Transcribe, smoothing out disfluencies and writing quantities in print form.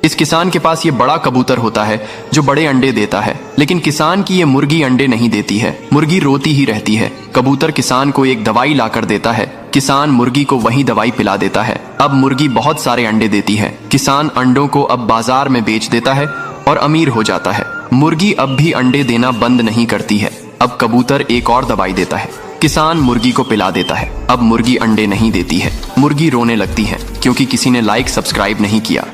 इस किसान के पास ये बड़ा कबूतर होता है जो बड़े अंडे देता है, लेकिन किसान की ये मुर्गी अंडे नहीं देती है। मुर्गी रोती ही रहती है। कबूतर किसान को एक दवाई लाकर देता है। किसान मुर्गी को वही दवाई पिला देता है। अब मुर्गी बहुत सारे अंडे देती है। किसान अंडों को अब बाजार में बेच देता है और अमीर हो जाता है। मुर्गी अब भी अंडे देना बंद नहीं करती है। अब कबूतर एक और दवाई देता है। किसान मुर्गी को पिला देता है। अब मुर्गी अंडे नहीं देती है। मुर्गी रोने लगती है क्योंकि किसी ने लाइक सब्सक्राइब नहीं किया।